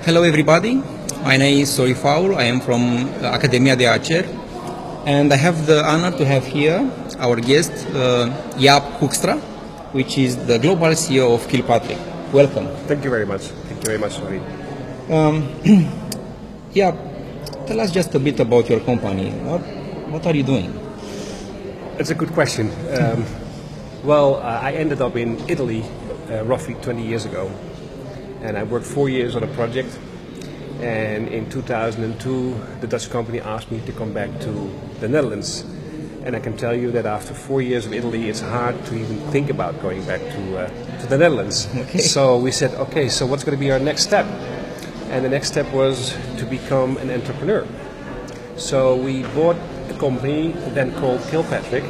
Hello everybody, my name is Faul. I am from Academia de Acer, and I have the honor to have here our guest, Jaap Hoekstra, which is the global CEO of Kilpatrick. Welcome. Thank you very much. Thank you very much, Farid. Jaap, tell us just a bit about your company. What are you doing? It's a good question. I ended up in Italy roughly 20 years ago, and I worked 4 years on a project. And in 2002, the Dutch company asked me to come back to the Netherlands. And I can tell you that after 4 years of Italy, it's hard to even think about going back to the Netherlands. Okay. So we said, okay, so what's going to be our next step? And the next step was to become an entrepreneur. So we bought a company then called Kilpatrick,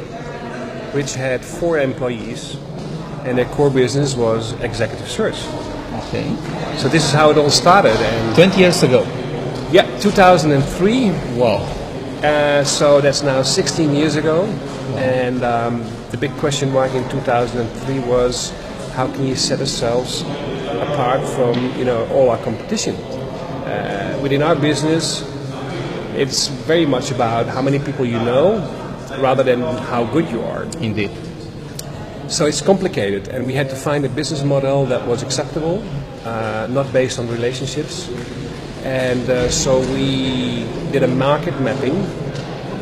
which had 4 employees, and their core business was executive search. Okay. So this is how it all started. And 20 years ago. yeah, 2003. Wow. So that's now 16 years ago. And the big question mark in 2003 was, how can you set ourselves apart from all our competition? Within our business, it's very much about how many people you know, rather than how good you are. Indeed. So it's complicated, and we had to find a business model that was acceptable, not based on relationships. And so we did a market mapping,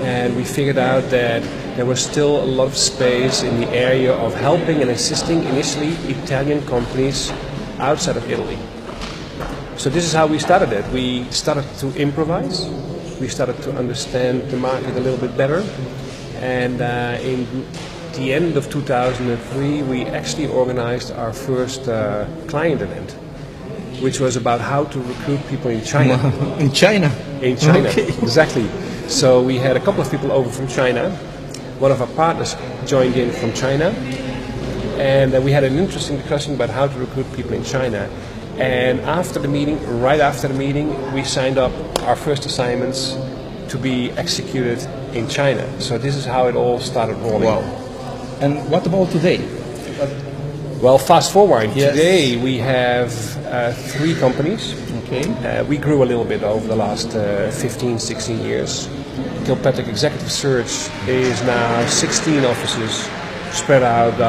and we figured out that there was still a lot of space in the area of helping and assisting initially Italian companies outside of Italy. So this is how we started it. We started to improvise. We started to understand the market a little bit better. And in the end of 2003, we actually organized our first client event, which was about how to recruit people in China. In China? In China, Okay. exactly. So we had a couple of people over from China. One of our partners joined in from China. And we had an interesting discussion about how to recruit people in China. And after the meeting, right after the meeting, we signed up our first assignments to be executed in China. So this is how it all started rolling. Wow. And what about today? Well, fast forward. Yes. Today we have 3 companies. Okay. We grew a little bit over the last 15, 16 years. Kilpatrick Executive Search is now 16 offices spread out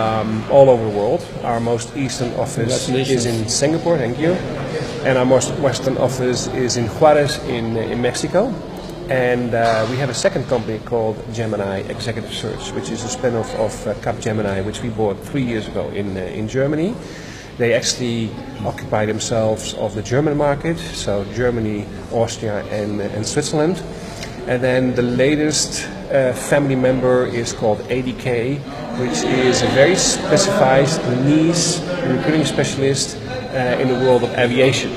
all over the world. Our most eastern office is in Singapore, thank you. And our most western office is in Juarez in Mexico. And we have a second company called Gemini Executive Search, which is a spin-off of Capgemini, which we bought 3 years ago in Germany. They actually occupy themselves of the German market, so Germany, Austria, and Switzerland. And then the latest family member is called ADK, which is a very specified niche recruiting specialist in the world of aviation,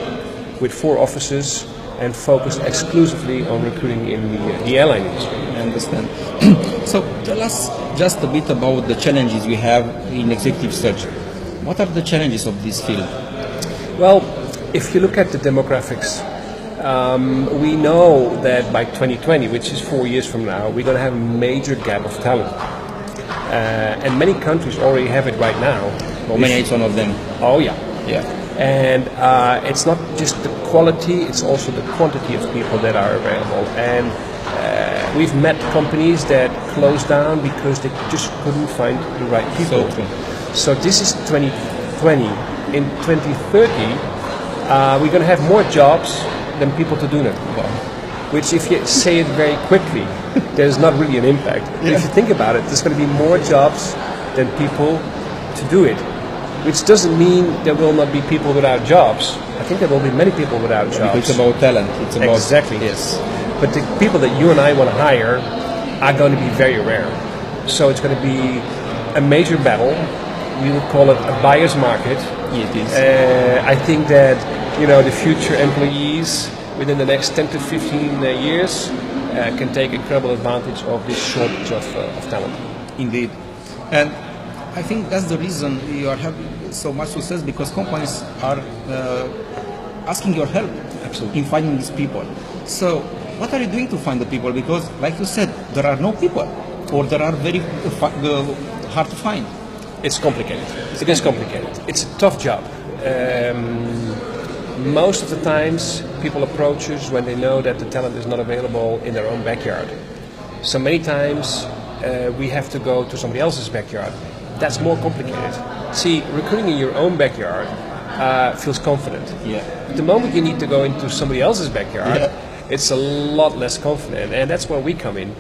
with 4 offices and focused exclusively on recruiting in the airline industry. I understand. So tell us just a bit about the challenges you have in executive search. What are the challenges of this field? Well, if you look at the demographics, we know that by 2020, which is 4 years from now, we're going to have a major gap of talent. And many countries already have it right now. Romania is one of them. Oh yeah. Yeah. And it's not just the quality, it's also the quantity of people that are available. And we've met companies that closed down because they just couldn't find the right people. So this is 2020. In 2030, we're going to have more jobs than people to do it. Which, if you say it very quickly, there's not really an impact. But if you think about it, there's going to be more jobs than people to do it. Which doesn't mean there will not be people without jobs. I think there will be many people without jobs. It's about talent. It's about exactly. Yes. But the people that you and I want to hire are going to be very rare. So it's going to be a major battle. We would call it a buyer's market. It is. I think that the future employees within the next 10 to 15 years can take incredible advantage of this shortage of talent. Indeed. And I think that's the reason you are having so much success, because companies are asking your help. Absolutely. In finding these people. So what are you doing to find the people? Because, like you said, there are no people, or there are very hard to find. It's complicated. It is complicated. It's a tough job. Most of the times, people approach us when they know that the talent is not available in their own backyard. So many times, we have to go to somebody else's backyard. That's more complicated. See, recruiting in your own backyard feels confident. Yeah. The moment you need to go into somebody else's backyard, it's a lot less confident, and that's where we come in.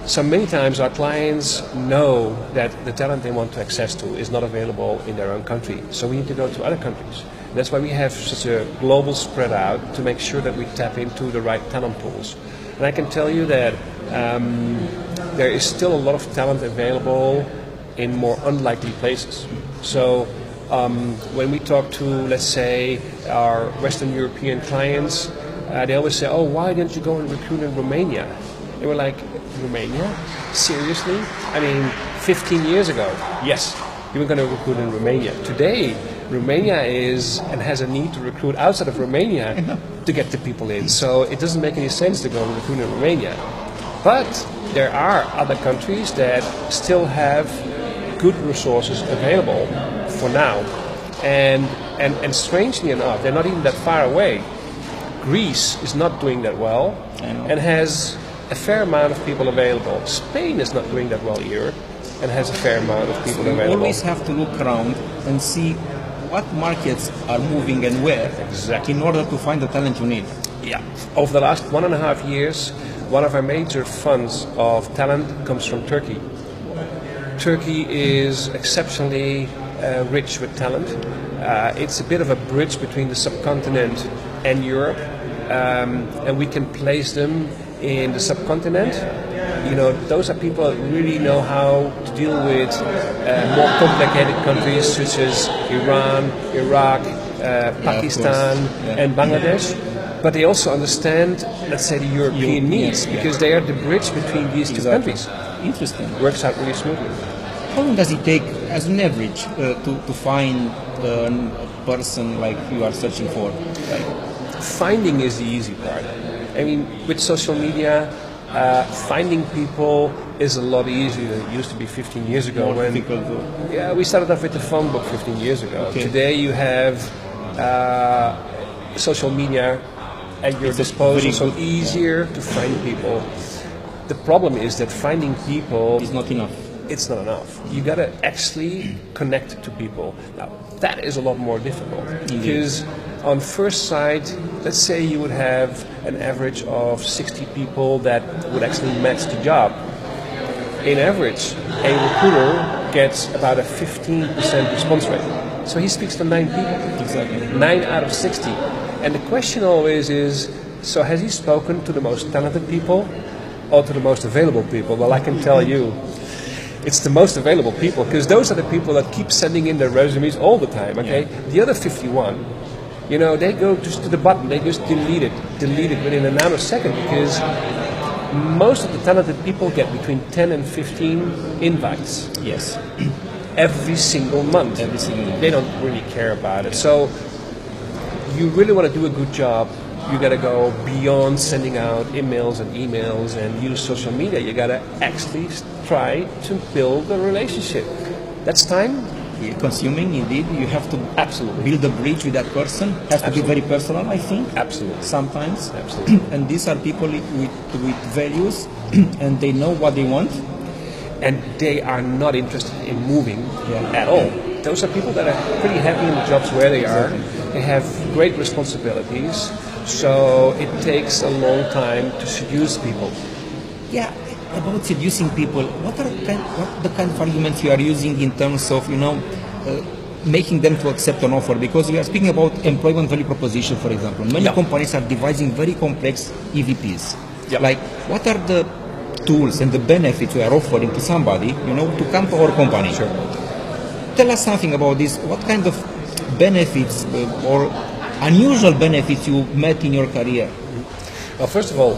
So many times our clients know that the talent they want to access to is not available in their own country, so we need to go to other countries. That's why we have such a global spread out to make sure that we tap into the right talent pools. And I can tell you that there is still a lot of talent available in more unlikely places. So when we talk to, let's say, our Western European clients, they always say, oh, why didn't you go and recruit in Romania? And we're like, Romania? Seriously? I mean, 15 years ago, yes, you were going to recruit in Romania. Today, Romania is and has a need to recruit outside of Romania to get the people in. So it doesn't make any sense to go and recruit in Romania. But there are other countries that still have good resources available for now. And strangely enough, they're not even that far away. Greece is not doing that well and has a fair amount of people available. Spain is not doing that well either and has a fair amount of people available. You always have to look around and see what markets are moving and where, exactly, in order to find the talent you need. Yeah. Over the last 1.5 years, one of our major funds of talent comes from Turkey. Turkey is exceptionally rich with talent. It's a bit of a bridge between the subcontinent and Europe, and we can place them in the subcontinent. You know, those are people that really know how to deal with more complicated countries such as Iran, Iraq, Pakistan, and Bangladesh. But they also understand, let's say, the European needs, because they are the bridge between these two countries. Interesting. Works out really smoothly. How long does it take, as an average, to find a person like you are searching for? Finding is the easy part. I mean, with social media, finding people is a lot easier than it used to be 15 years ago. More difficult. Yeah, we started off with the phone book 15 years ago. Okay. Today you have social media at your disposal, so easier to find people. The problem is that finding people is not enough. It's not enough. You got to actually connect to people. Now, that is a lot more difficult. Indeed. Because on first sight, let's say you would have an average of 60 people that would actually match the job. In average, a recruiter gets about a 15% response rate. So he speaks to 9 people. Exactly. 9 out of 60. And the question always is, so has he spoken to the most talented people or to the most available people? Well, I can tell you, it's the most available people, because those are the people that keep sending in their resumes all the time, okay? Yeah. The other 51, you know, they go just to the button, they just delete it within a nanosecond, because most of the talented people get between 10 and 15 invites. Yes. Every single month. Every single month. They don't really care about it. So you really want to do a good job, you got to go beyond sending out emails and use social media. You got to actually try to build a relationship. That's time. Consuming, indeed. You have to absolutely build a bridge with that person. Has to be very personal, I think. Absolutely. Sometimes. Absolutely. And these are people with values, and they know what they want. And they are not interested in moving at all. Those are people that are pretty happy in the jobs where they are. They have great responsibilities. So it takes a long time to seduce people. Yeah, about seducing people, what the kind of arguments you are using in terms of, making them to accept an offer? Because we are speaking about employment value proposition, for example. Many companies are devising very complex EVPs. Yep. Like, what are the tools and the benefits we are offering to somebody, to come to our company? Sure. Tell us something about this. What kind of benefits or unusual benefits you met in your career? Well, first of all,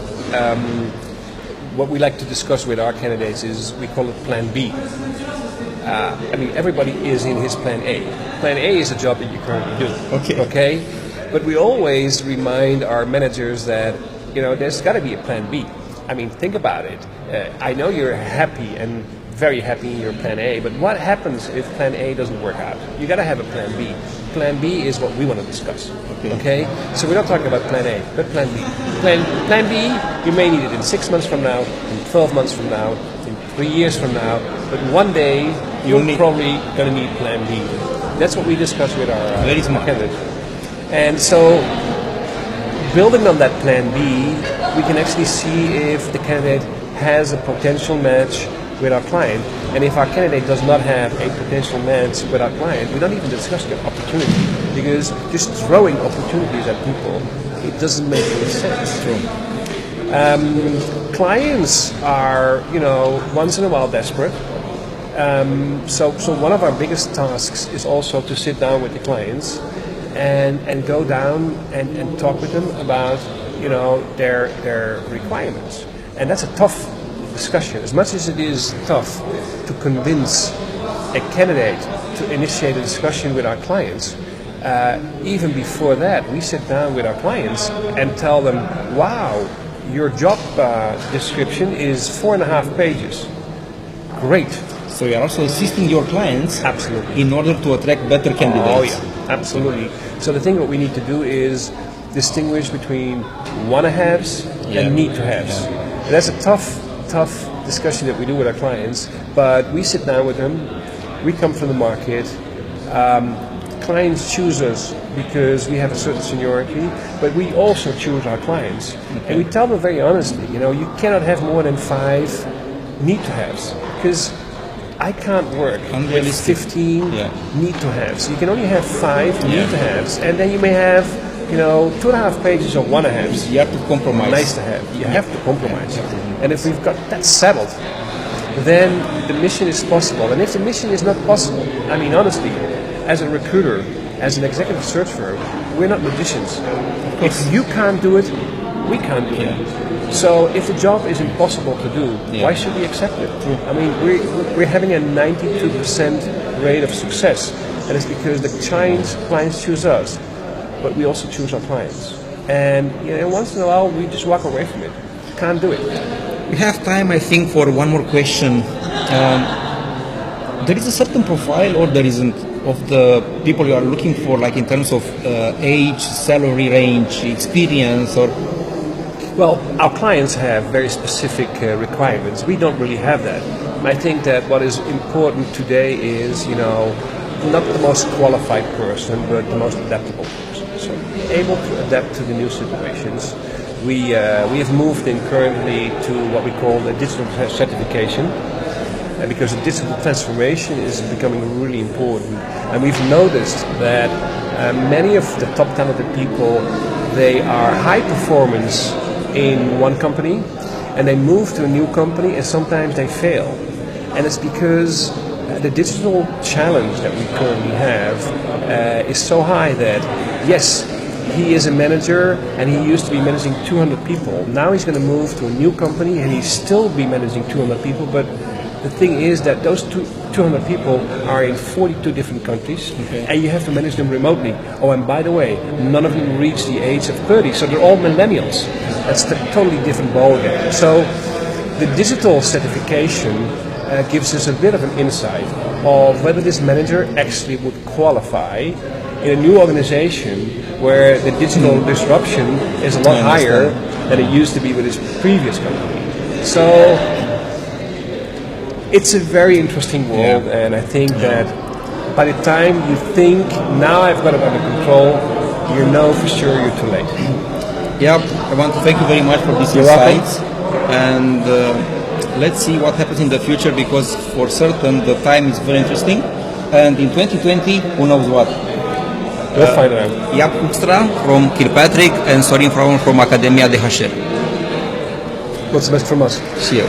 what we like to discuss with our candidates is, we call it Plan B. Everybody is in his Plan A. Plan A is a job that you currently do. Okay? But we always remind our managers that, there's got to be a Plan B. Think about it. I know you're happy and very happy in your plan A, but what happens if plan A doesn't work out? You got to have a plan B. Plan B is what we want to discuss. Okay? So we're not talking about plan A, but plan B. Plan B, you may need it in 6 months from now, in 12 months from now, in 3 years from now, but one day you're probably going to need plan B. That's what we discuss with our candidate. And so, building on that plan B, we can actually see if the candidate has a potential match with our client. And if our candidate does not have a potential match with our client, we don't even discuss the opportunity, because just throwing opportunities at people, it doesn't make any sense. Clients are, once in a while desperate. So one of our biggest tasks is also to sit down with the clients and go down and talk with them about their requirements. And that's a tough discussion. As much as it is tough to convince a candidate to initiate a discussion with our clients, even before that, we sit down with our clients and tell them, wow, your job description is 4.5 pages. Great. So you are also assisting your clients, absolutely, in order to attract better candidates. Oh yeah, absolutely. So the thing what we need to do is distinguish between want-to-haves and need-to-haves. And that's a tough discussion that we do with our clients. But we sit down with them. We come from the market. Clients choose us because we have a certain seniority, but we also choose our clients. And we tell them very honestly, you cannot have more than 5 need-to-haves, because I can't work with 15 need-to-haves. You can only have 5 need-to-haves, and then you may have, 2.5 pages of want-to-haves. You have to compromise. Nice to have. You have to compromise. And if we've got that settled, then the mission is possible. And if the mission is not possible, I mean, honestly, as a recruiter, as an executive search firm, we're not magicians. If you can't do it, we can't do it. So if the job is impossible to do, why should we accept it? I mean, we're having a 92% rate of success, and it's because the clients choose us, but we also choose our clients. And once in a while, we just walk away from it. Can't do it. We have time, I think, for one more question. There is a certain profile, or there isn't, of the people you are looking for, like in terms of age, salary range, experience, or... Well, our clients have very specific requirements. We don't really have that. I think that what is important today is, not the most qualified person, but the most adaptable person. So, able to adapt to the new situations. We have moved in currently to what we call the digital certification, because the digital transformation is becoming really important. And we've noticed that many of the top talented people, they are high performance in one company, and they move to a new company, and sometimes they fail. And it's because the digital challenge that we currently have is so high that, yes, he is a manager and he used to be managing 200 people. Now he's going to move to a new company and he'll still be managing 200 people, but the thing is that those 200 people are in 42 different countries, and you have to manage them remotely. Oh, and by the way, none of them reach the age of 30, so they're all millennials. That's a totally different ballgame. So the digital certification gives us a bit of an insight of whether this manager actually would qualify in a new organization where the digital disruption is a lot higher than it used to be with his previous company. So it's a very interesting world, and I think that by the time you think, now I've got it under control, you know for sure you're too late. Yeah, I want to thank you very much for these insights, and let's see what happens in the future, because for certain the time is very interesting, and in 2020, who knows what. We'll find out. Jaap Hoekstra from Kirkpatrick and Sorin from Academia de HR. What's the best from us? See you.